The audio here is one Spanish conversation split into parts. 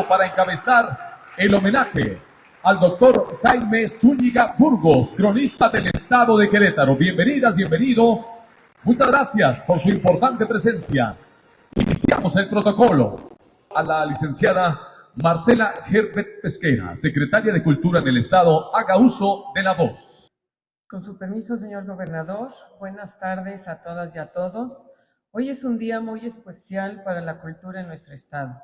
para encabezar el homenaje al doctor Jaime Zúñiga Burgos, cronista del estado de Querétaro. Bienvenidas, bienvenidos. Muchas gracias por su importante presencia. Iniciamos el protocolo. A la licenciada Marcela Herbert Pesquera, secretaria de Cultura del Estado, haga uso de la voz. Con su permiso, señor gobernador, buenas tardes a todas y a todos. Hoy es un día muy especial para la cultura en nuestro estado.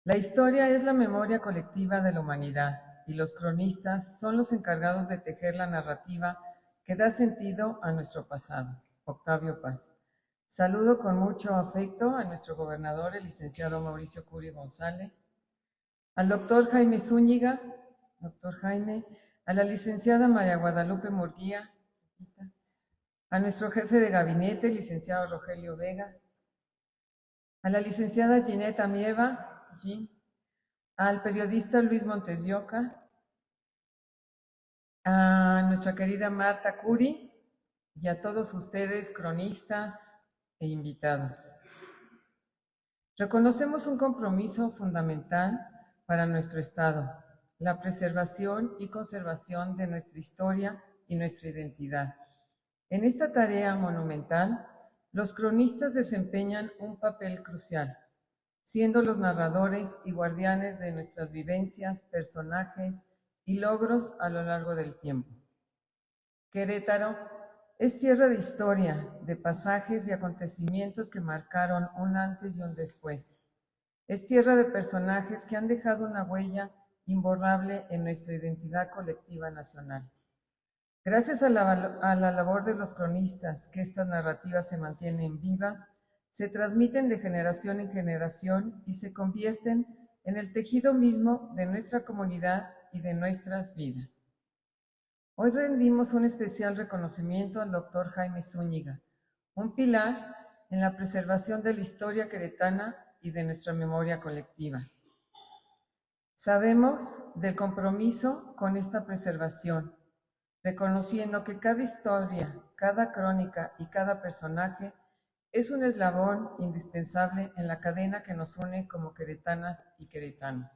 La historia es la memoria colectiva de la humanidad y los cronistas son los encargados de tejer la narrativa que da sentido a nuestro pasado. Octavio Paz. Saludo con mucho afecto a nuestro gobernador, el licenciado Mauricio Curi González, al doctor Jaime Zúñiga, doctor Jaime, a la licenciada María Guadalupe Murguía, a nuestro jefe de gabinete, el licenciado Rogelio Vega, a la licenciada Ginette Amieva, al periodista Luis Montes de Oca, a nuestra querida Marta Curi y a todos ustedes, cronistas e invitados. Reconocemos un compromiso fundamental para nuestro Estado, la preservación y conservación de nuestra historia y nuestra identidad. En esta tarea monumental, los cronistas desempeñan un papel crucial, siendo los narradores y guardianes de nuestras vivencias, personajes y logros a lo largo del tiempo. Querétaro es tierra de historia, de pasajes y acontecimientos que marcaron un antes y un después. Es tierra de personajes que han dejado una huella imborrable en nuestra identidad colectiva nacional. Gracias a la labor de los cronistas, que estas narrativas se mantienen vivas, se transmiten de generación en generación y se convierten en el tejido mismo de nuestra comunidad y de nuestras vidas. Hoy rendimos un especial reconocimiento al doctor Jaime Zúñiga, un pilar en la preservación de la historia queretana y de nuestra memoria colectiva. Sabemos del compromiso con esta preservación, reconociendo que cada historia, cada crónica y cada personaje es un eslabón indispensable en la cadena que nos une como queretanas y queretanos.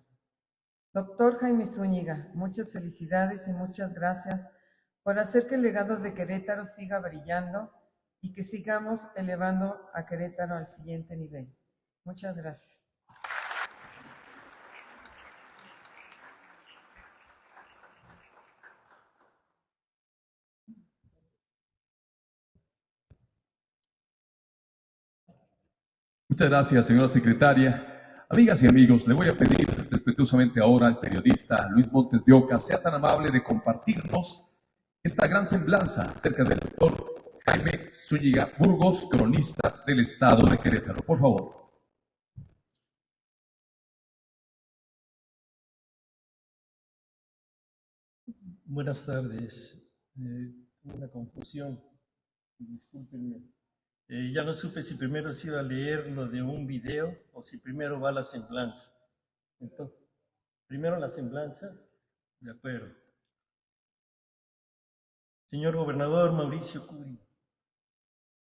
Doctor Jaime Zúñiga, muchas felicidades y muchas gracias por hacer que el legado de Querétaro siga brillando y que sigamos elevando a Querétaro al siguiente nivel. Muchas gracias. Muchas gracias, señora secretaria. Amigas y amigos, le voy a pedir respetuosamente ahora al periodista Luis Montes de Oca sea tan amable de compartirnos esta gran semblanza acerca del doctor Jaime Zúñiga Burgos, cronista del estado de Querétaro. Por favor. Buenas tardes. Una confusión, discúlpenme. Ya no supe si primero se iba a leer lo de un video o si primero va la semblanza. Entonces, primero la semblanza, de acuerdo. Señor gobernador Mauricio Curi,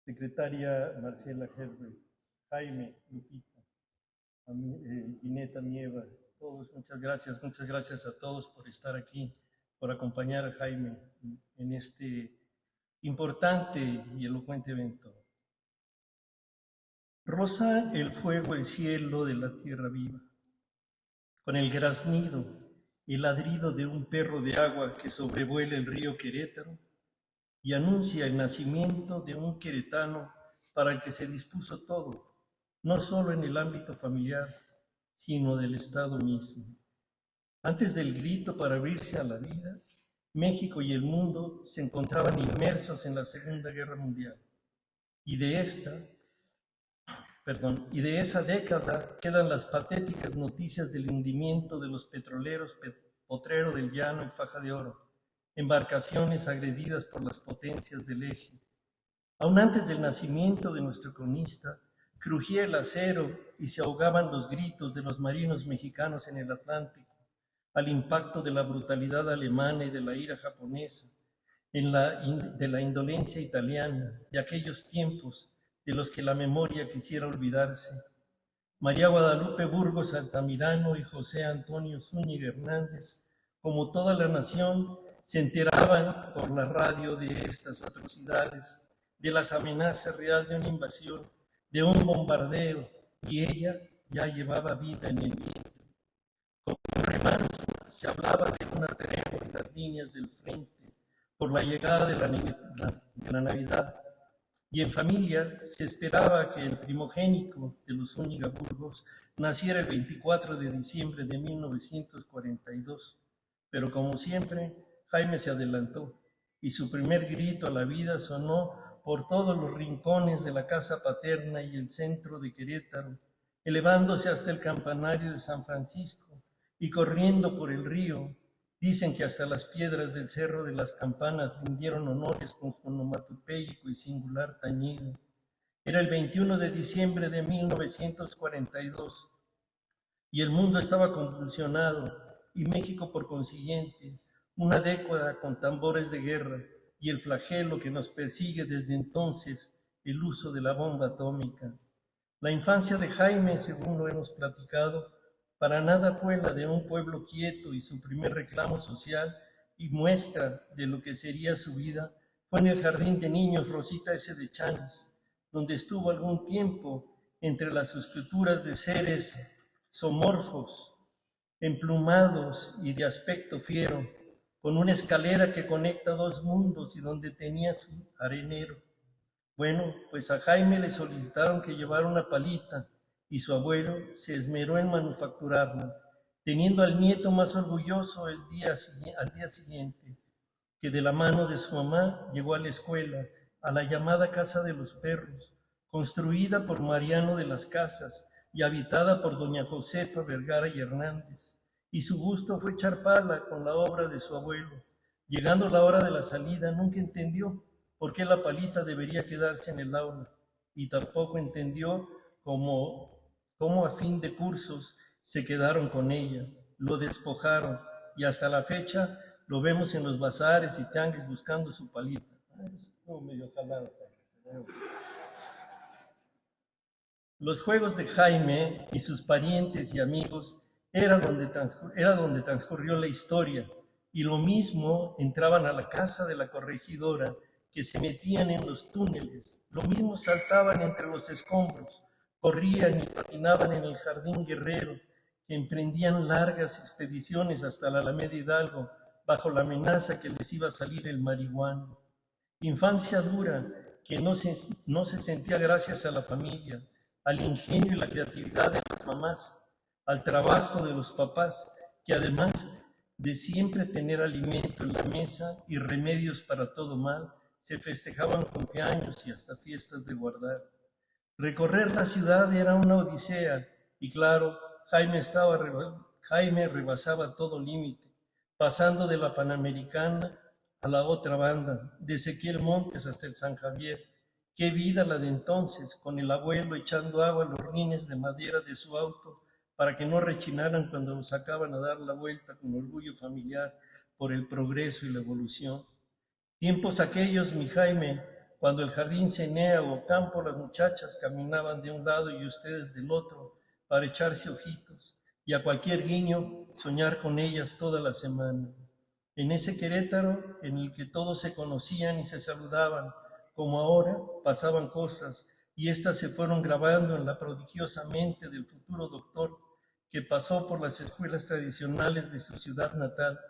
secretaria Marcela Herbert, Jaime, Lupita, Ginette Amieva, todos, muchas gracias a todos por estar aquí, por acompañar a Jaime en este importante y elocuente evento. Rosa el fuego el cielo de la tierra viva, con el graznido y ladrido de un perro de agua que sobrevuela el río Querétaro y anuncia el nacimiento de un queretano para el que se dispuso todo, no solo en el ámbito familiar, sino del Estado mismo. Antes del grito para abrirse a la vida, México y el mundo se encontraban inmersos en la Segunda Guerra Mundial. Y de esa década quedan las patéticas noticias del hundimiento de los petroleros Potrero del Llano y Faja de Oro, embarcaciones agredidas por las potencias del eje. Aún antes del nacimiento de nuestro cronista, crujía el acero y se ahogaban los gritos de los marinos mexicanos en el Atlántico, al impacto de la brutalidad alemana y de la ira japonesa, de la indolencia italiana, de aquellos tiempos de los que la memoria quisiera olvidarse. María Guadalupe Burgos Altamirano y José Antonio Zúñiga Hernández, como toda la nación, se enteraban por la radio de estas atrocidades, de las amenazas reales de una invasión, de un bombardeo, y ella ya llevaba vida en el vientre. Con un remanso se hablaba de una tregua en las líneas del frente por la llegada de la Navidad, y en familia se esperaba que el primogénito de los Zúñiga Burgos naciera el 24 de diciembre de 1942, pero como siempre, Jaime se adelantó y su primer grito a la vida sonó por todos los rincones de la casa paterna y el centro de Querétaro, elevándose hasta el campanario de San Francisco y corriendo por el río. Dicen que hasta las piedras del Cerro de las Campanas rindieron honores con su onomatopéyico y singular tañido. Era el 21 de diciembre de 1942 y el mundo estaba convulsionado y México, por consiguiente, una década con tambores de guerra y el flagelo que nos persigue desde entonces, el uso de la bomba atómica. La infancia de Jaime, según lo hemos platicado, para nada fue la de un pueblo quieto, y su primer reclamo social y muestra de lo que sería su vida fue en el Jardín de Niños Rosita S. de Chanes, donde estuvo algún tiempo entre las esculturas de seres zoomorfos, emplumados y de aspecto fiero, con una escalera que conecta dos mundos y donde tenía su arenero. Bueno, pues a Jaime le solicitaron que llevara una palita y su abuelo se esmeró en manufacturarla, teniendo al nieto más orgulloso al día siguiente, que de la mano de su mamá llegó a la escuela, a la llamada Casa de los Perros, construida por Mariano de las Casas y habitada por doña Josefa Vergara y Hernández, y su gusto fue echar pala con la obra de su abuelo. Llegando la hora de la salida, nunca entendió por qué la palita debería quedarse en el aula, y tampoco entendió cómo a fin de cursos se quedaron con ella, lo despojaron, y hasta la fecha lo vemos en los bazares y tianguis buscando su palita. Es como medio jalado. Los juegos de Jaime y sus parientes y amigos era donde transcurrió la historia, y lo mismo entraban a la casa de la corregidora, que se metían en los túneles, lo mismo saltaban entre los escombros, corrían y patinaban en el Jardín Guerrero, que emprendían largas expediciones hasta la Alameda Hidalgo, bajo la amenaza que les iba a salir el marihuano. Infancia dura que no se sentía gracias a la familia, al ingenio y la creatividad de las mamás, al trabajo de los papás, que además de siempre tener alimento en la mesa y remedios para todo mal, se festejaban cumpleaños y hasta fiestas de guardar. Recorrer la ciudad era una odisea, y claro, Jaime rebasaba todo límite, pasando de la Panamericana a la otra banda, de Ezequiel Montes hasta el San Javier. Qué vida la de entonces, con el abuelo echando agua a los rines de madera de su auto para que no rechinaran cuando nos sacaban a dar la vuelta con orgullo familiar por el progreso y la evolución. Tiempos aquellos, mi Jaime, cuando el jardín cenéago, campo, las muchachas caminaban de un lado y ustedes del otro para echarse ojitos, y a cualquier guiño soñar con ellas toda la semana. En ese Querétaro en el que todos se conocían y se saludaban, como ahora pasaban cosas, y éstas se fueron grabando en la prodigiosa mente del futuro doctor, que pasó por las escuelas tradicionales de su ciudad natal,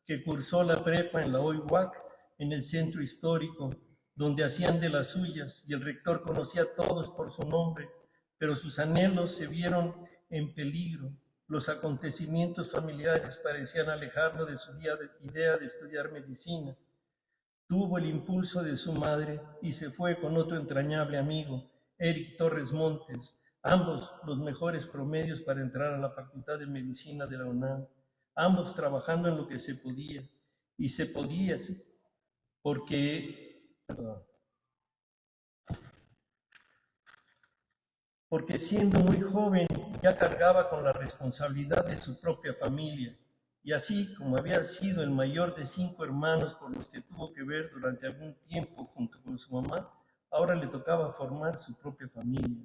que cursó la prepa en la OIUAC, en el centro histórico, donde hacían de las suyas, y el rector conocía a todos por su nombre, pero sus anhelos se vieron en peligro. Los acontecimientos familiares parecían alejarlo de su idea de estudiar medicina. Tuvo el impulso de su madre y se fue con otro entrañable amigo, Eric Torres Montes, ambos los mejores promedios para entrar a la Facultad de Medicina de la UNAM, ambos trabajando en lo que se podía, y se podía, porque siendo muy joven ya cargaba con la responsabilidad de su propia familia, y así como había sido el mayor de 5 hermanos por los que tuvo que ver durante algún tiempo junto con su mamá, ahora le tocaba formar su propia familia.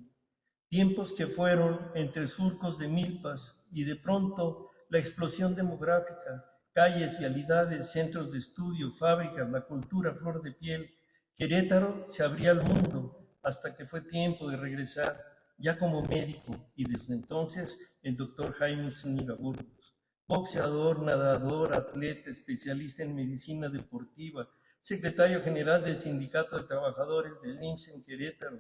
tiempos que fueron entre surcos de milpas y de pronto la explosión demográfica, calles, vialidades, centros de estudio, fábricas, la cultura, flor de piel. Querétaro se abría al mundo hasta que fue tiempo de regresar ya como médico y desde entonces el doctor Jaime Zúñiga Burgos, boxeador, nadador, atleta, especialista en medicina deportiva, secretario general del Sindicato de Trabajadores del IMSS en Querétaro,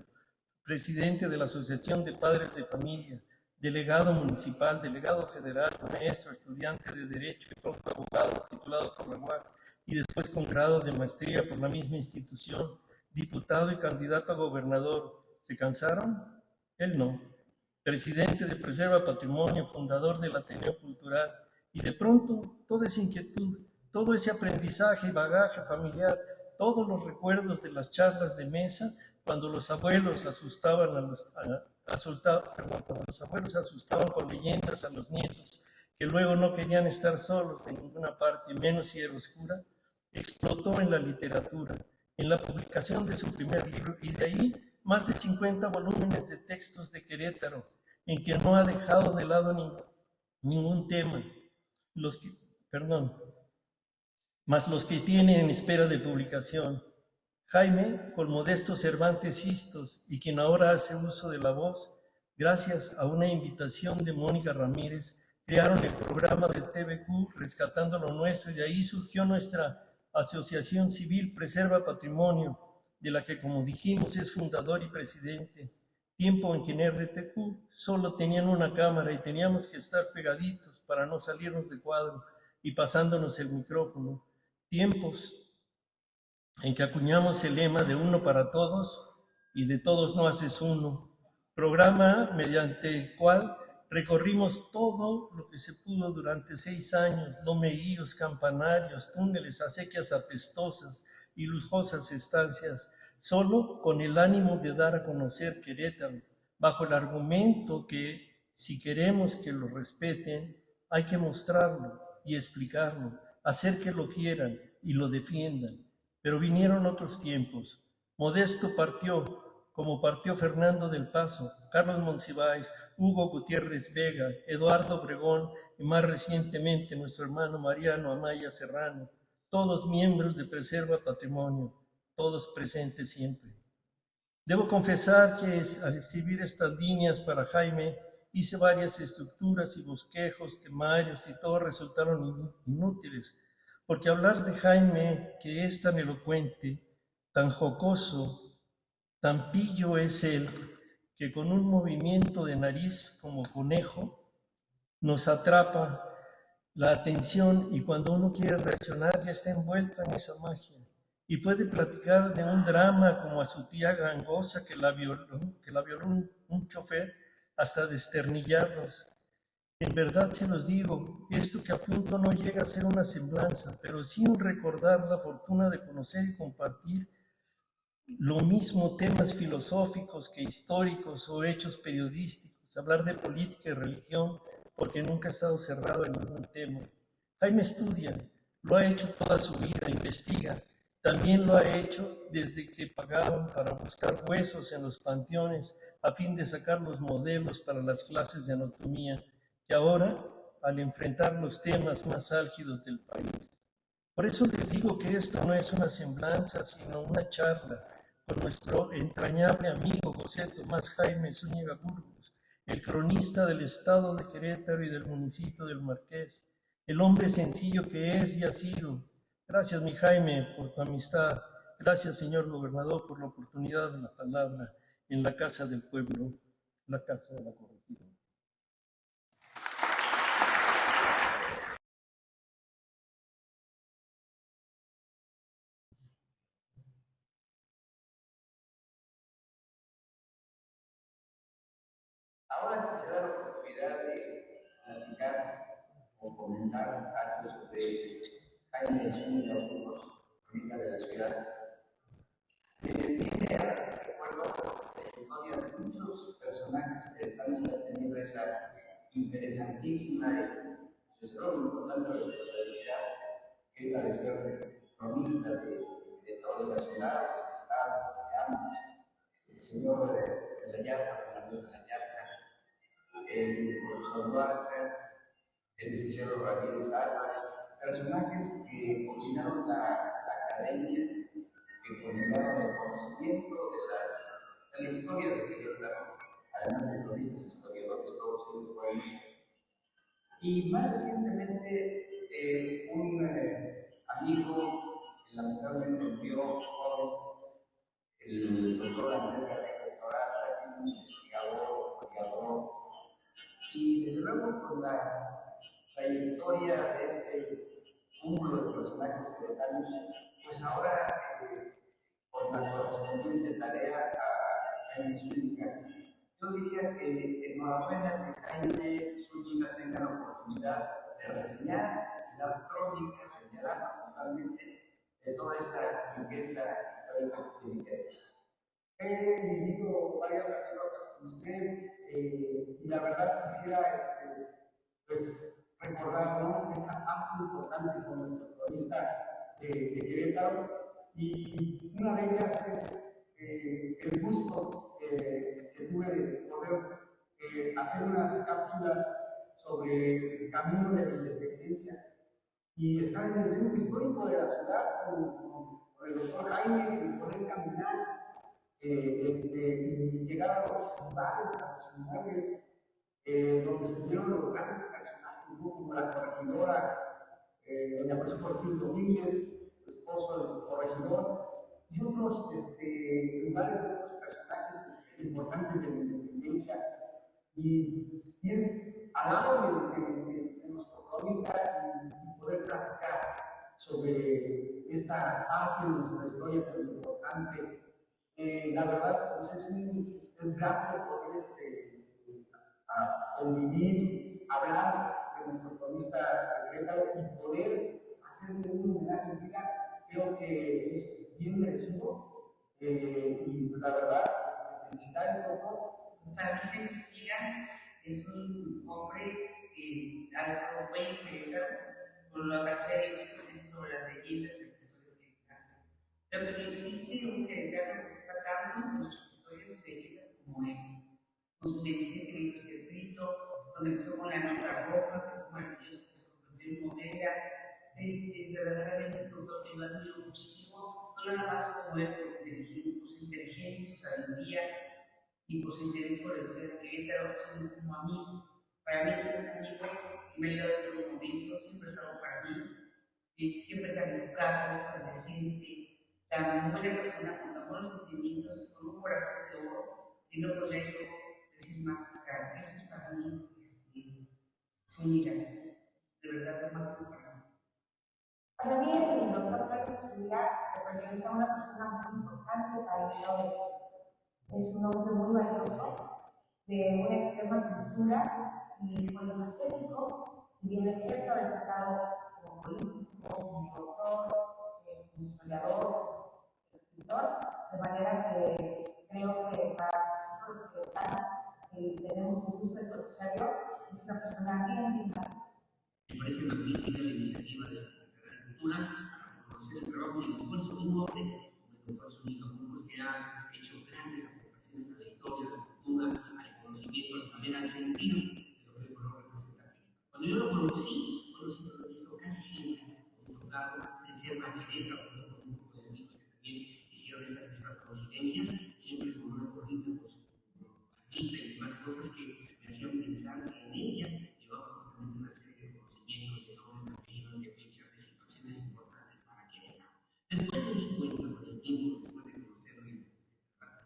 presidente de la Asociación de Padres de Familia, delegado municipal, delegado federal, maestro, estudiante de Derecho y pronto abogado titulado por la UAC y después con grado de maestría por la misma institución, diputado y candidato a gobernador. ¿Se cansaron? Él no. Presidente de Preserva Patrimonio, fundador del Ateneo Cultural, y de pronto toda esa inquietud, todo ese aprendizaje y bagaje familiar, todos los recuerdos de las charlas de mesa, cuando los abuelos asustaban cuando los abuelos asustaban con leyendas a los nietos, que luego no querían estar solos en ninguna parte, menos si era oscura, explotó en la literatura, en la publicación de su primer libro, y de ahí más de 50 volúmenes de textos de Querétaro, en que no ha dejado de lado ningún tema. Más los que tiene en espera de publicación. Jaime, con Modesto Cervantes Sistos, y quien ahora hace uso de la voz, gracias a una invitación de Mónica Ramírez, crearon el programa de TVQ Rescatando lo Nuestro, y de ahí surgió nuestra Asociación Civil Preserva Patrimonio, de la que, como dijimos, es fundador y presidente. Tiempo en que en RTQ solo tenían una cámara y teníamos que estar pegaditos para no salirnos de cuadro y pasándonos el micrófono. Tiempos en que acuñamos el lema de uno para todos y de todos no haces uno. Programa mediante el cual recorrimos todo lo que se pudo durante 6 años, lomeríos, campanarios, túneles, acequias apestosas y lujosas estancias, solo con el ánimo de dar a conocer Querétaro, bajo el argumento que si queremos que lo respeten, hay que mostrarlo y explicarlo, hacer que lo quieran y lo defiendan. Pero vinieron otros tiempos. Modesto partió, como partió Fernando del Paso, Carlos Monsiváis, Hugo Gutiérrez Vega, Eduardo Obregón y más recientemente nuestro hermano Mariano Amaya Serrano, todos miembros de Preserva Patrimonio, todos presentes siempre. Debo confesar que al escribir estas líneas para Jaime, hice varias estructuras y bosquejos, temarios, y todos resultaron inútiles, porque hablar de Jaime, que es tan elocuente, tan jocoso, tan pillo es él, que con un movimiento de nariz como conejo nos atrapa la atención y cuando uno quiere reaccionar ya está envuelto en esa magia. Y puede platicar de un drama como a su tía gangosa que la violó un chofer hasta desternillarlos. En verdad se los digo, esto que apunto no llega a ser una semblanza, pero sí un recordar la fortuna de conocer y compartir lo mismo temas filosóficos que históricos o hechos periodísticos, hablar de política y religión, porque nunca ha estado cerrado en ningún tema. Jaime estudia, lo ha hecho toda su vida, investiga. También lo ha hecho desde que pagaban para buscar huesos en los panteones a fin de sacar los modelos para las clases de anatomía, que ahora, al enfrentar los temas más álgidos del país. Por eso les digo que esto no es una semblanza, sino una charla con nuestro entrañable amigo José Tomás Jaime Zúñiga Burgos, el cronista del estado de Querétaro y del municipio del Marqués, el hombre sencillo que es y ha sido. Gracias, mi Jaime, por tu amistad. Gracias, señor gobernador, por la oportunidad de la palabra en la Casa del Pueblo, la Casa de la Corregidora. Ahora quisiera la oportunidad de platicar o comentar algo sobre Jaime Zúñiga Burgos, cronista de la ciudad. Viene a recuerdo de la historia de muchos personajes que también han tenido esa interesantísima y, desde luego, importante responsabilidad que es la de ser cronista de toda la ciudad, del Estado, de ambos. El señor de la Llanta, Camilo de la Llanta, el profesor Duarte, el licenciado Ramírez Álvarez, personajes que combinaron la academia, que combinaron el conocimiento de la historia de Querétaro, además de cronistas, historiadores, todos ellos buenos. Y más recientemente, un amigo, lamentablemente murió joven, el doctor Andrés García Torres, un investigador, historiador, y desde luego con la trayectoria de este cúmulo de personajes queretanos, pues ahora con la correspondiente tarea a Jaime Zúñiga. Yo diría que enhorabuena que Jaime Zúñiga tenga la oportunidad de reseñar y dar crónica, señalar puntualmente de toda esta riqueza histórica que tiene Querétaro. He vivido varias anécdotas con usted y la verdad quisiera pues, recordar, ¿no?, esta parte importante con nuestro cronista de Querétaro, y una de ellas es el gusto que tuve de poder hacer unas cápsulas sobre el camino de la independencia y estar en el centro histórico de la ciudad con el doctor Jaime y poder caminar y llegar a los lugares donde estuvieron los grandes personajes, ¿no?, como la corregidora, doña Paso Ortiz Domínguez, su esposo del corregidor, y otros lugares de otros personajes importantes de la independencia. Y bien, al lado de nuestro cronista y poder platicar sobre esta parte de nuestra historia tan importante. La verdad, pues es grato poder convivir, hablar de nuestro cronista de Querétaro y poder hacerle un homenaje en vida. Creo que es bien merecido y la verdad, felicidades, doctor. Pues para mí, Jaime Zúñiga es un hombre que ha dejado huella en Querétaro por la parte de los que escriben sobre las leyendas y las historias queretanas. Creo que no existe un queretano que sepa tanto de nuestras historias y leyendas como él. Con sus 27 libros que ha escrito, cuando empezó con La Nota Roja, que fue maravilloso, que se convirtió en novela. Es verdaderamente un autor que yo admiro muchísimo, no nada más como él, por su inteligencia y su sabiduría, y por su interés por la historia de Querétaro, sino como amigo. Para mí es un amigo que me ha ayudado en todo momento, siempre ha estado para mí, siempre tan educado, tan decente, tan buena persona, con tan buenos sentimientos, con un corazón de oro, y no podría yo decir más. O sea, eso es para mí, Zúñiga, de verdad lo máximo para mí. Para mí, el doctor Jaime Zúñiga representa una persona muy importante para el estado de Querétaro. Es un hombre muy valioso, de una extrema cultura y polifacético, si bien es cierto, destacado como político, como autor, como historiador, como escritor, de manera que creo que para nosotros los queretanos que tenemos el gusto de conocerlo, es una persona bien valiosa. Me parece magnífica la iniciativa de la Secretaría de Cultura para reconocer el trabajo y el esfuerzo de un hombre como el doctor Zúñiga Burgos, que ha hecho grandes aportaciones a la historia, a la cultura, al conocimiento, al saber, al sentido de lo que el color representa Querétaro. Cuando yo lo conocí, bueno, siempre lo he visto casi siempre, como tocado reserva Querétaro, con un grupo de amigos que también hicieron estas mismas coincidencias, siempre con una gorrita, con su barbita y demás cosas que me hacían pensar que en ella llevaba justamente una serie de conocimientos, de nombres, de apellidos, de fechas, de situaciones importantes para Querétaro. Después me di cuenta con el tiempo, después de conocerlo y de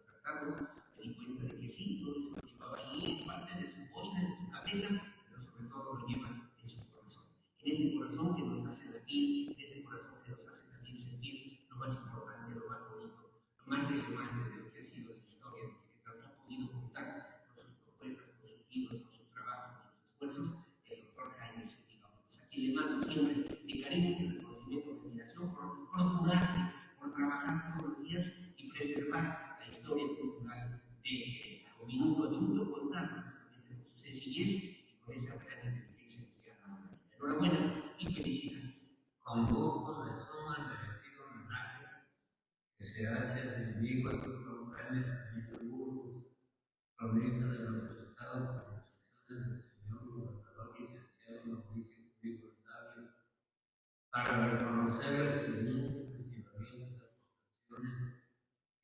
tratarlo, me di cuenta de que sí, todo eso lo llevaba ahí en parte de su boina, en su cabeza, pero sobre todo lo lleva en su corazón. En ese corazón que nos hace latir, en ese corazón que nos hace también sentir lo más importante, lo más bonito, lo más relevante de lo que ha sido la historia de Querétaro, que ha podido contar con sus propuestas, con sus libros, con sus trabajos, con sus esfuerzos, el doctor Jaime Zúñiga Burgos, a quien le mando siempre mi cariño, mi reconocimiento, mi admiración por procurarse, por trabajar todos los días y preservar la historia cultural de Querétaro, minuto a minuto, contando justamente con su sencillez y con esa gran inteligencia que le ha dado la vida. Enhorabuena y felicidades. Con gusto le sumo el merecido homenaje que se hace a mi amigo el doctor Jaime Zúñiga Burgos, cronista de nuestro estado, por instrucciones del señor gobernador licenciado Mauricio Curi González, para reconocerles sus múltiples y valiosas aportaciones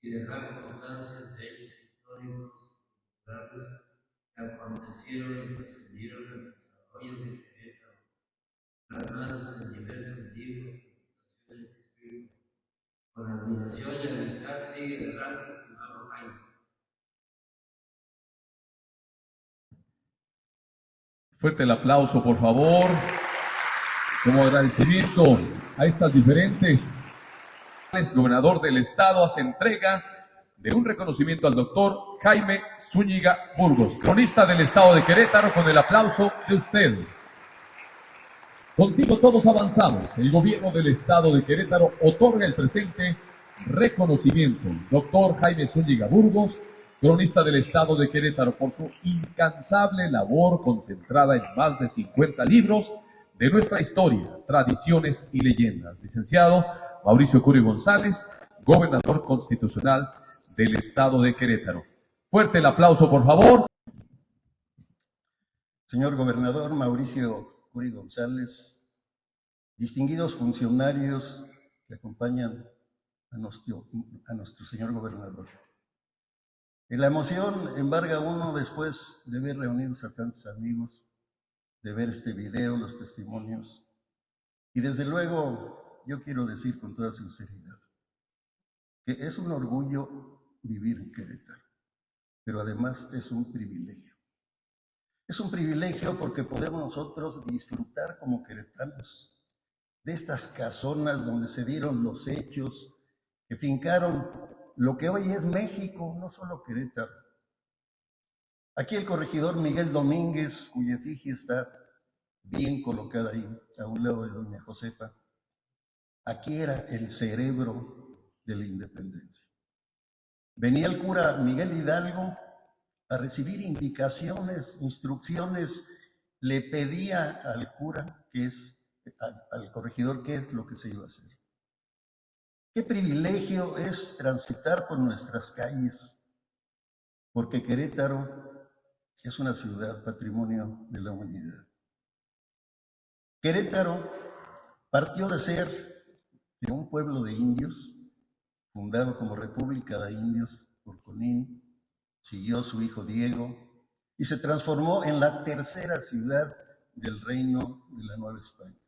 y dejar constancia de hechos históricos y culturales que acontecieron y precedieron el desarrollo de Querétaro, plasmados en diversos libros y publicaciones de escrito. Con admiración y amistad sigue adelante, estimado Jaime. Fuerte el aplauso, por favor. Como agradecimiento a estas diferentes, el gobernador del estado hace entrega de un reconocimiento al doctor Jaime Zúñiga Burgos, cronista del estado de Querétaro, con el aplauso de ustedes. Contigo todos avanzamos. El gobierno del estado de Querétaro otorga el presente reconocimiento. Doctor Jaime Zúñiga Burgos, cronista del estado de Querétaro, por su incansable labor concentrada en más de 50 libros de nuestra historia, tradiciones y leyendas. Licenciado Mauricio Curi González, gobernador constitucional del estado de Querétaro. Fuerte el aplauso, por favor. Señor gobernador Mauricio Curi González, distinguidos funcionarios que acompañan a nuestro señor gobernador. La emoción embarga a uno después de ver reunidos a tantos amigos, de ver este video, los testimonios. Y desde luego, yo quiero decir con toda sinceridad que es un orgullo vivir en Querétaro, pero además es un privilegio. Es un privilegio porque podemos nosotros disfrutar como queretanos de estas casonas donde se dieron los hechos que fincaron lo que hoy es México, no solo Querétaro. Aquí el corregidor Miguel Domínguez, cuya efigie está bien colocada ahí, a un lado de doña Josefa. Aquí era el cerebro de la independencia. Venía el cura Miguel Hidalgo a recibir indicaciones, instrucciones, le pedía al cura, al corregidor, qué es lo que se iba a hacer. Qué privilegio es transitar por nuestras calles, porque Querétaro es una ciudad patrimonio de la humanidad. Querétaro partió de ser de un pueblo de indios, fundado como República de Indios por Conín, siguió su hijo Diego y se transformó en la tercera ciudad del reino de la Nueva España.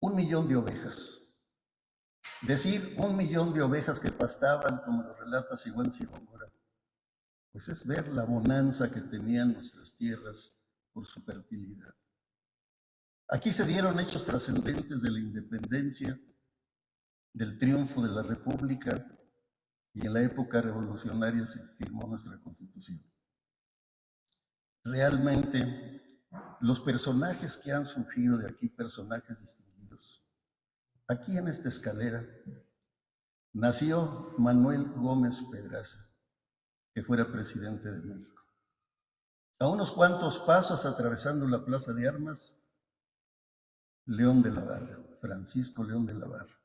1 millón de ovejas. Decir 1 millón de ovejas que pastaban, como lo relata Sigüenza Góngora, pues es ver la bonanza que tenían nuestras tierras por su fertilidad. Aquí se dieron hechos trascendentes de la independencia, del triunfo de la República, y en la época revolucionaria se firmó nuestra Constitución. Realmente, los personajes que han surgido de aquí, personajes distinguidos. Aquí en esta escalera nació Manuel Gómez Pedraza, que fuera presidente de México. A unos cuantos pasos, atravesando la Plaza de Armas, León de la Barra, Francisco León de la Barra,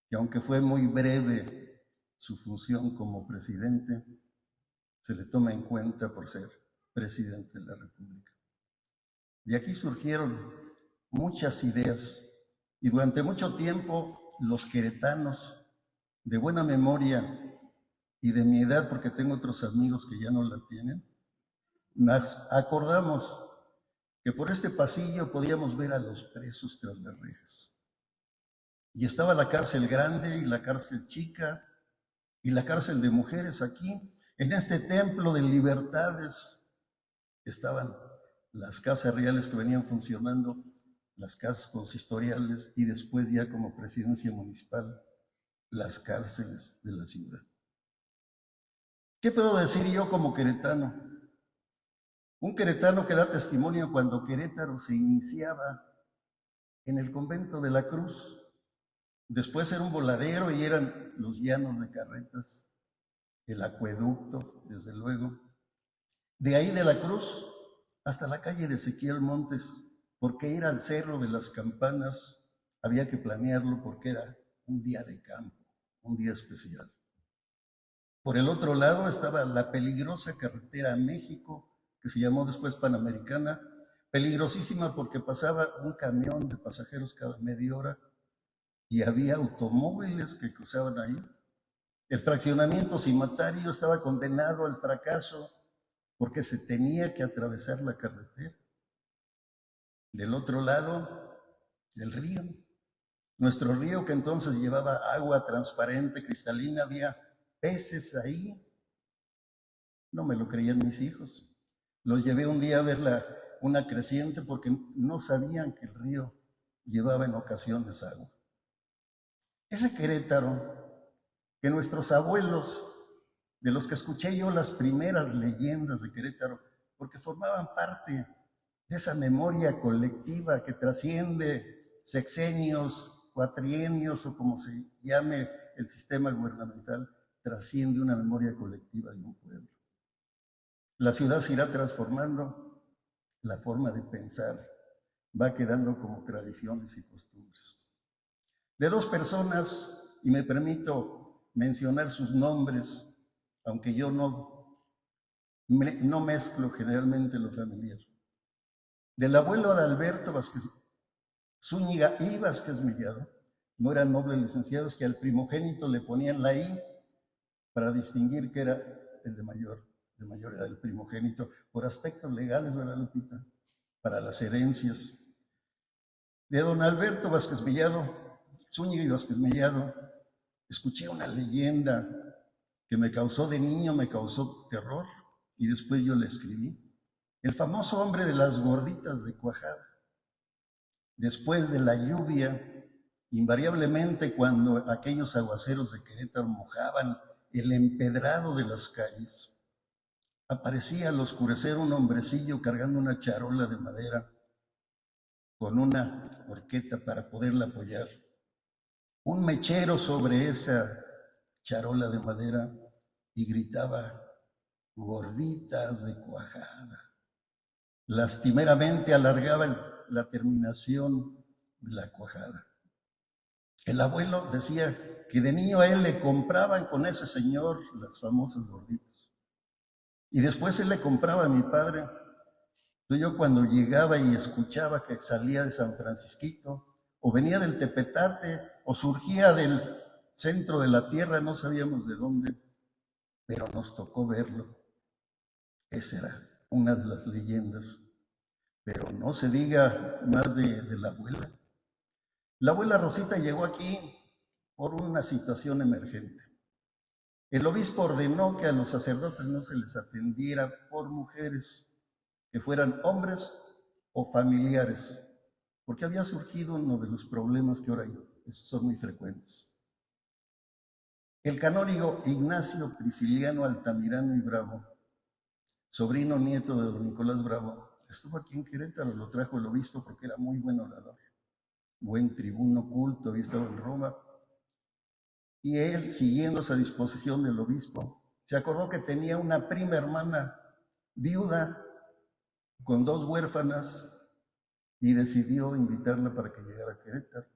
que aunque fue muy breve su función como presidente, se le toma en cuenta por ser presidente de la República. De aquí surgieron muchas ideas y durante mucho tiempo los queretanos de buena memoria y de mi edad, porque tengo otros amigos que ya no la tienen, nos acordamos que por este pasillo podíamos ver a los presos tras las rejas. Y estaba la cárcel grande y la cárcel chica y la cárcel de mujeres aquí. En este templo de libertades estaban las casas reales que venían funcionando, las casas consistoriales y después ya como presidencia municipal, las cárceles de la ciudad. ¿Qué puedo decir yo como queretano? Un queretano que da testimonio cuando Querétaro se iniciaba en el convento de la Cruz. Después era un voladero y eran los llanos de carretas, el acueducto, desde luego. De ahí de la Cruz hasta la calle de Ezequiel Montes, porque ir al Cerro de las Campanas había que planearlo porque era un día de campo, un día especial. Por el otro lado estaba la peligrosa carretera a México, que se llamó después Panamericana, peligrosísima porque pasaba un camión de pasajeros cada media hora y había automóviles que cruzaban ahí. El fraccionamiento cimatario estaba condenado al fracaso porque se tenía que atravesar la carretera. Del otro lado, del río. Nuestro río, que entonces llevaba agua transparente, cristalina, había peces ahí. No me lo creían mis hijos. Los llevé un día a ver una creciente porque no sabían que el río llevaba en ocasiones agua. Ese Querétaro, que nuestros abuelos, de los que escuché yo las primeras leyendas de Querétaro, porque formaban parte de esa memoria colectiva que trasciende sexenios, cuatrienios o como se llame el sistema gubernamental, trasciende una memoria colectiva de un pueblo. La ciudad se irá transformando, la forma de pensar va quedando como tradiciones y costumbres. De dos personas, y me permito mencionar sus nombres, aunque yo no mezclo generalmente los familiares. Del abuelo Adalberto Vázquez Zúñiga y Vázquez Mellado, no eran nobles licenciados, que al primogénito le ponían la I para distinguir que era el de mayor edad, el primogénito, por aspectos legales, ¿verdad, Lupita? Para las herencias. De don Alberto Vázquez Mellado, Zúñiga y Vázquez Mellado, escuché una leyenda que me causó de niño, me causó terror, y después yo la escribí. El famoso hombre de las gorditas de cuajada. Después de la lluvia, invariablemente cuando aquellos aguaceros de Querétaro mojaban el empedrado de las calles, aparecía al oscurecer un hombrecillo cargando una charola de madera con una horqueta para poderla apoyar. Un mechero sobre esa charola de madera y gritaba: gorditas de cuajada. Lastimeramente alargaba la terminación de la cuajada. El abuelo decía que de niño a él le compraban con ese señor las famosas gorditas. Y después él le compraba a mi padre. Entonces yo cuando llegaba y escuchaba que salía de San Francisquito, o venía del Tepetate, o surgía del centro de la tierra, no sabíamos de dónde, pero nos tocó verlo. Esa era una de las leyendas. Pero no se diga más de la abuela. La abuela Rosita llegó aquí por una situación emergente. El obispo ordenó que a los sacerdotes no se les atendiera por mujeres, que fueran hombres o familiares, porque había surgido uno de los problemas que ahora son muy frecuentes. El canónigo Ignacio Prisciliano Altamirano y Bravo, sobrino nieto de don Nicolás Bravo, estuvo aquí en Querétaro, lo trajo el obispo porque era muy buen orador, buen tribuno, culto, había estado en Roma. Y él, siguiendo esa disposición del obispo, se acordó que tenía una prima hermana viuda con 2 huérfanas y decidió invitarla para que llegara a Querétaro.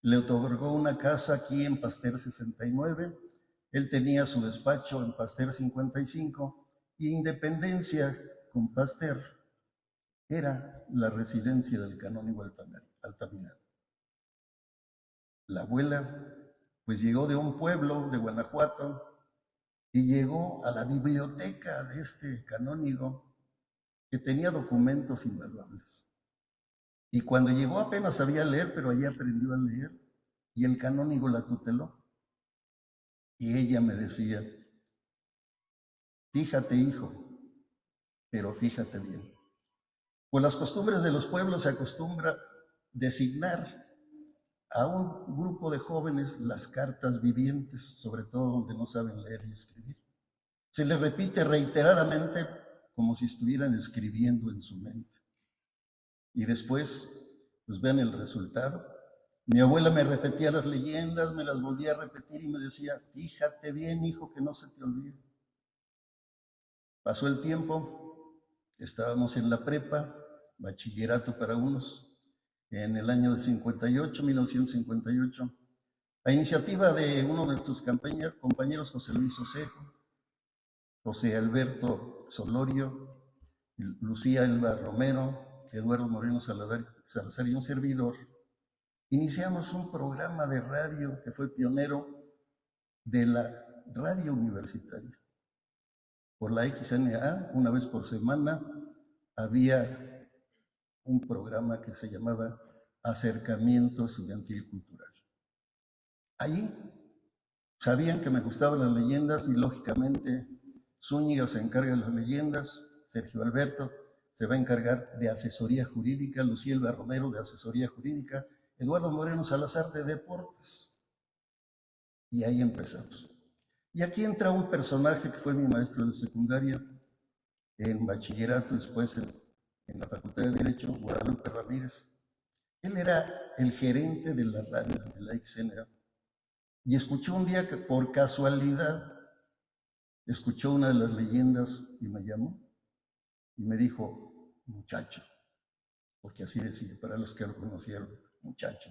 Le otorgó una casa aquí en Pasteur 69, él tenía su despacho en Pasteur 55 y Independencia con Pasteur era la residencia del canónigo Altamirano. La abuela pues llegó de un pueblo de Guanajuato y llegó a la biblioteca de este canónigo que tenía documentos invaluables. Y cuando llegó apenas sabía leer, pero allí aprendió a leer y el canónigo la tuteló. Y ella me decía: fíjate, hijo, pero fíjate bien. Por las costumbres de los pueblos se acostumbra designar a un grupo de jóvenes las cartas vivientes, sobre todo donde no saben leer y escribir. Se les repite reiteradamente como si estuvieran escribiendo en su mente. Y después, pues vean el resultado. Mi abuela me repetía las leyendas, me las volvía a repetir y me decía: fíjate bien, hijo, que no se te olvide. Pasó el tiempo, estábamos en la prepa, bachillerato para unos, en el año de 58, 1958. a iniciativa de uno de nuestros compañeros, José Luis Osejo, José Alberto Solorio, Lucía Elba Romero, Eduardo Moreno Salazar y un servidor, iniciamos un programa de radio que fue pionero de la radio universitaria. Por la XNA, una vez por semana, había un programa que se llamaba Acercamiento Estudiantil Cultural. Allí sabían que me gustaban las leyendas y lógicamente Zúñiga se encarga de las leyendas, Sergio Alberto se va a encargar de asesoría jurídica, Lucielba Romero de asesoría jurídica, Eduardo Moreno Salazar de deportes. Y ahí empezamos. Y aquí entra un personaje que fue mi maestro de secundaria, en bachillerato, después en la Facultad de Derecho, Guadalupe Ramírez. Él era el gerente de la radio, de la XNA. Y escuchó un día que por casualidad escuchó una de las leyendas y me llamó y me dijo, muchacho, porque así decía, para los que lo conocieron, muchacho,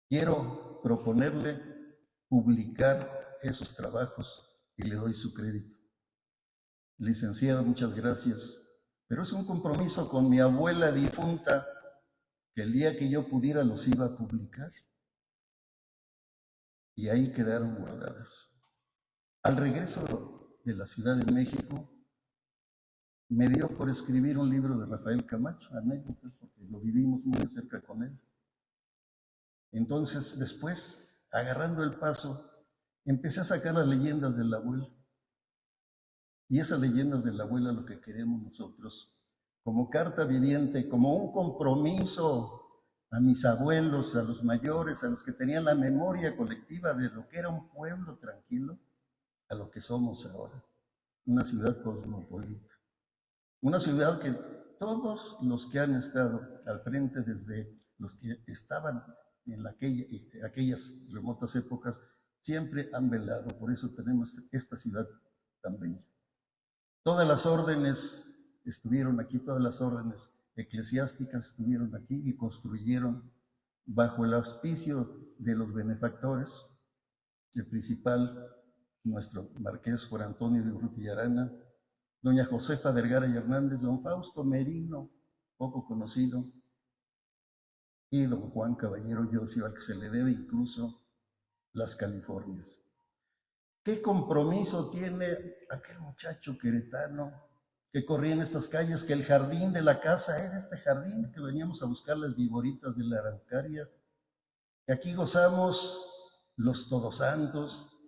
quiero proponerle publicar esos trabajos y le doy su crédito. Licenciado, muchas gracias, pero es un compromiso con mi abuela difunta que el día que yo pudiera los iba a publicar. Y ahí quedaron guardadas. Al regreso de la Ciudad de México, me dio por escribir un libro de Rafael Camacho, anécdotas, porque lo vivimos muy de cerca con él. Entonces, después, agarrando el paso, empecé a sacar las leyendas de la abuela. Y esas leyendas de la abuela, lo que queremos nosotros, como carta viviente, como un compromiso a mis abuelos, a los mayores, a los que tenían la memoria colectiva de lo que era un pueblo tranquilo, a lo que somos ahora, una ciudad cosmopolita. Una ciudad que todos los que han estado al frente, desde los que estaban en aquellas remotas épocas, siempre han velado. Por eso tenemos esta ciudad tan bella. Todas las órdenes estuvieron aquí, todas las órdenes eclesiásticas estuvieron aquí y construyeron bajo el auspicio de los benefactores, el principal, nuestro marqués Juan Antonio de Urrutia y Arana, doña Josefa Vergara y Hernández, don Fausto Merino, poco conocido, y don Juan Caballero Yosio, al que se le debe incluso las Californias. ¿Qué compromiso tiene aquel muchacho queretano que corría en estas calles, que el jardín de la casa era este jardín que veníamos a buscar las viboritas de la araucaria, que aquí gozamos los todosantos,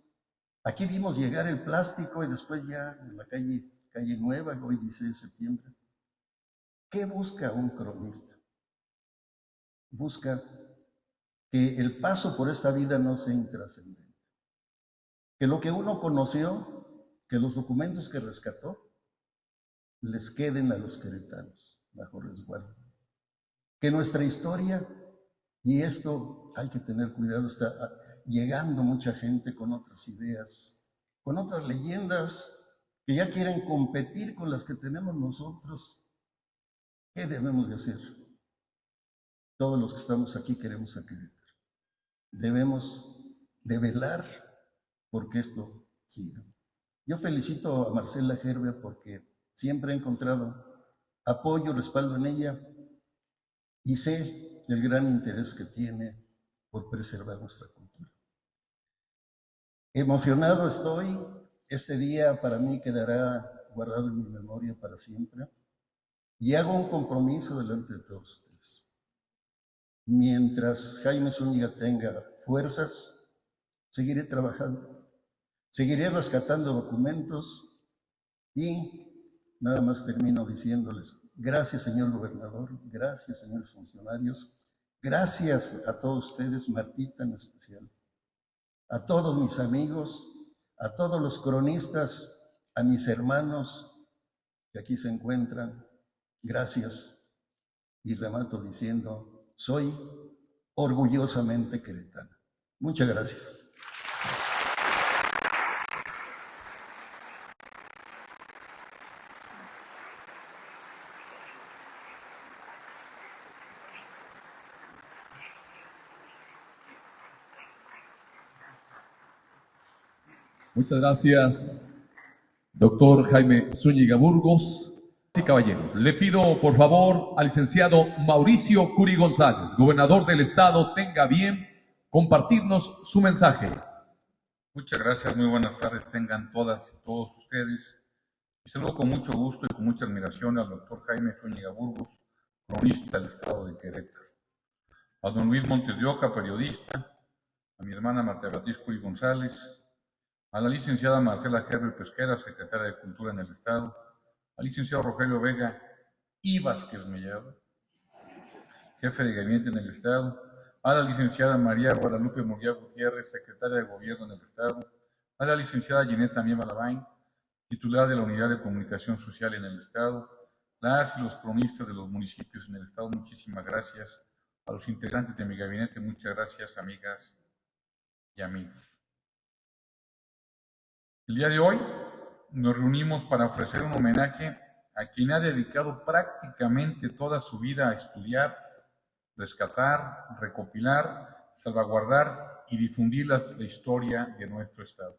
aquí vimos llegar el plástico y después ya en la calle Nueva, hoy 16 de septiembre. ¿Qué busca un cronista? Busca que el paso por esta vida no sea intrascendente, que lo que uno conoció, que los documentos que rescató, les queden a los queretanos bajo resguardo. Que nuestra historia, y esto hay que tener cuidado, está llegando mucha gente con otras ideas, con otras leyendas que ya quieren competir con las que tenemos nosotros. ¿Qué debemos de hacer? Todos los que estamos aquí queremos a Querétaro. Debemos de velar porque esto siga. Yo felicito a Marcela Gerbia porque siempre he encontrado apoyo, respaldo en ella y sé el gran interés que tiene por preservar nuestra cultura. Emocionado estoy, este día para mí quedará guardado en mi memoria para siempre y hago un compromiso delante de todos ustedes. Mientras Jaime Zúñiga tenga fuerzas, seguiré trabajando, seguiré rescatando documentos y nada más termino diciéndoles, gracias señor gobernador, gracias señores funcionarios, gracias a todos ustedes, Martita en especial, a todos mis amigos, a todos los cronistas, a mis hermanos que aquí se encuentran, gracias. Y remato diciendo, soy orgullosamente queretano. Muchas gracias. Muchas gracias, doctor Jaime Zúñiga Burgos. Y caballeros, le pido por favor al licenciado Mauricio Curi González, gobernador del estado, tenga bien compartirnos su mensaje. Muchas gracias, muy buenas tardes tengan todas y todos ustedes. Y saludo con mucho gusto y con mucha admiración al doctor Jaime Zúñiga Burgos, cronista del estado de Querétaro. A don Luis Montes de Oca, periodista, a mi hermana Marta Beatriz Curi González, a la licenciada Marcela Gerber Pesquera, secretaria de Cultura en el estado, al licenciado Rogelio Vega y Vázquez Mellado, jefe de gabinete en el estado, a la licenciada María Guadalupe Murguía Gutiérrez, secretaria de Gobierno en el estado, a la licenciada Gineta Mieva Lavain, titular de la Unidad de Comunicación Social en el estado, las y los cronistas de los municipios en el estado, muchísimas gracias. A los integrantes de mi gabinete, muchas gracias, amigas y amigos. El día de hoy nos reunimos para ofrecer un homenaje a quien ha dedicado prácticamente toda su vida a estudiar, rescatar, recopilar, salvaguardar y difundir la historia de nuestro estado.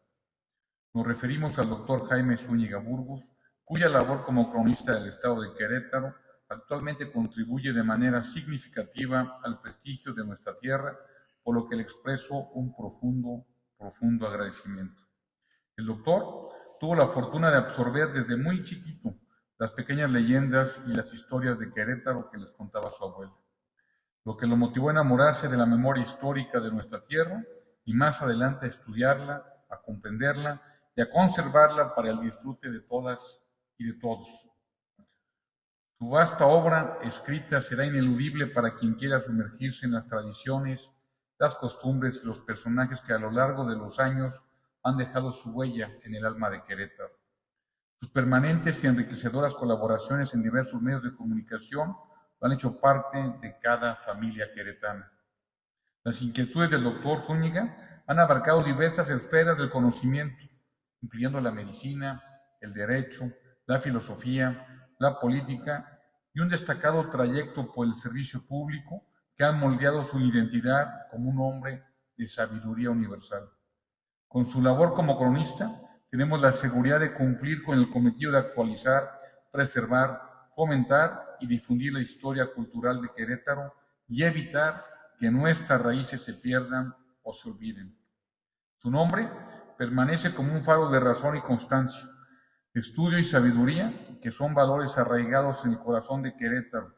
Nos referimos al doctor Jaime Zúñiga Burgos, cuya labor como cronista del estado de Querétaro actualmente contribuye de manera significativa al prestigio de nuestra tierra, por lo que le expreso un profundo agradecimiento. El doctor tuvo la fortuna de absorber desde muy chiquito las pequeñas leyendas y las historias de Querétaro que les contaba su abuela, lo que lo motivó a enamorarse de la memoria histórica de nuestra tierra y más adelante a estudiarla, a comprenderla y a conservarla para el disfrute de todas y de todos. Su vasta obra escrita será ineludible para quien quiera sumergirse en las tradiciones, las costumbres y los personajes que a lo largo de los años han dejado su huella en el alma de Querétaro. Sus permanentes y enriquecedoras colaboraciones en diversos medios de comunicación han hecho parte de cada familia queretana. Las inquietudes del doctor Zúñiga han abarcado diversas esferas del conocimiento, incluyendo la medicina, el derecho, la filosofía, la política y un destacado trayecto por el servicio público que han moldeado su identidad como un hombre de sabiduría universal. Con su labor como cronista, tenemos la seguridad de cumplir con el cometido de actualizar, preservar, fomentar y difundir la historia cultural de Querétaro y evitar que nuestras raíces se pierdan o se olviden. Su nombre permanece como un faro de razón y constancia, estudio y sabiduría, que son valores arraigados en el corazón de Querétaro.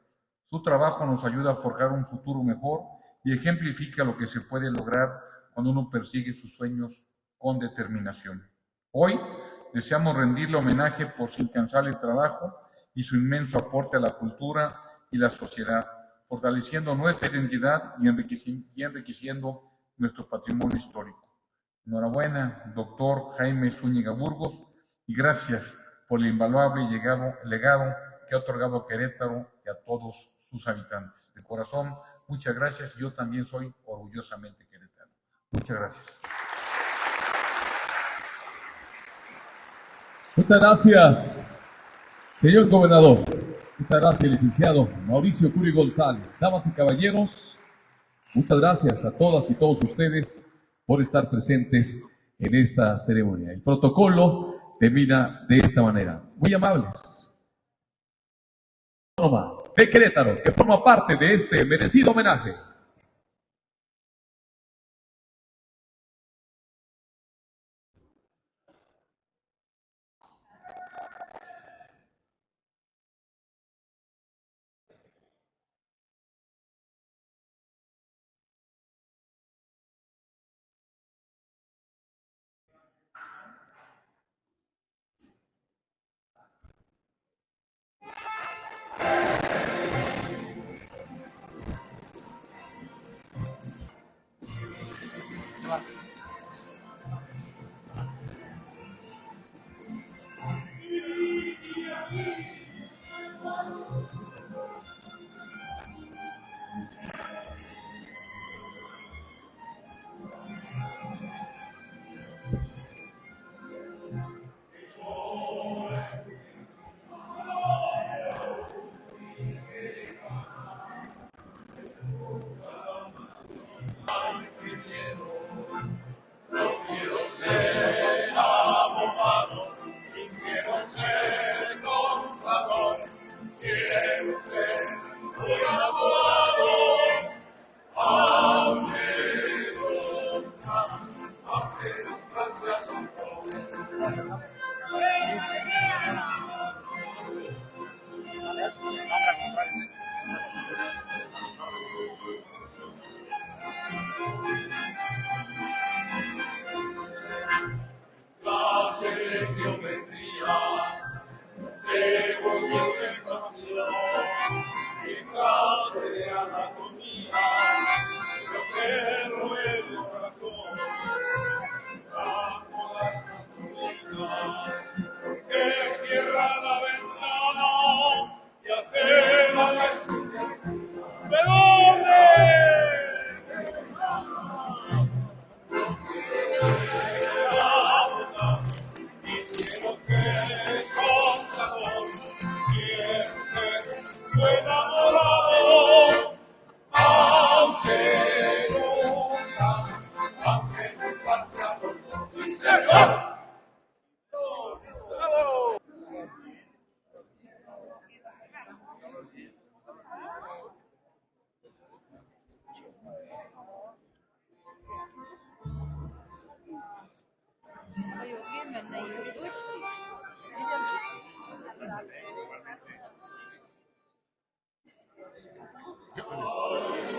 Su trabajo nos ayuda a forjar un futuro mejor y ejemplifica lo que se puede lograr cuando uno persigue sus sueños con determinación. Hoy deseamos rendirle homenaje por su incansable trabajo y su inmenso aporte a la cultura y la sociedad, fortaleciendo nuestra identidad y enriqueciendo nuestro patrimonio histórico. Enhorabuena, doctor Jaime Zúñiga Burgos, y gracias por el invaluable legado que ha otorgado a Querétaro y a todos sus habitantes. De corazón, muchas gracias. Yo también soy orgullosamente queretano. Muchas gracias. Muchas gracias, señor gobernador. Muchas gracias, licenciado Mauricio Curi González. Damas y caballeros, muchas gracias a todas y todos ustedes por estar presentes en esta ceremonia. El protocolo termina de esta manera. Muy amables. De Querétaro, que forma parte de este merecido homenaje.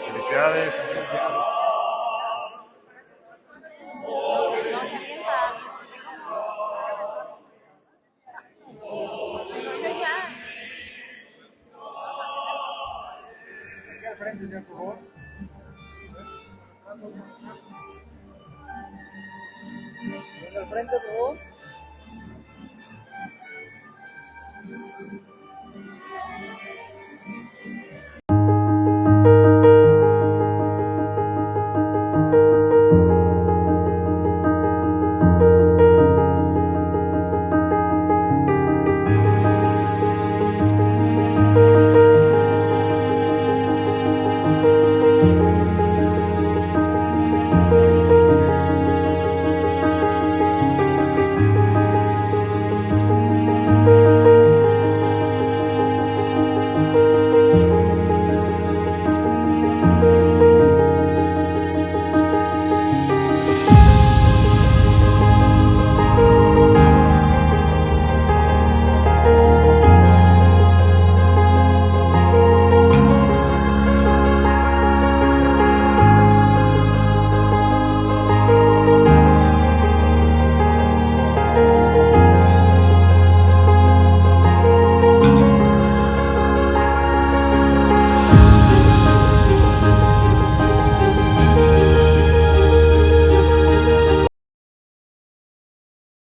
Felicidades. Frente, por favor. Venga al frente, por favor.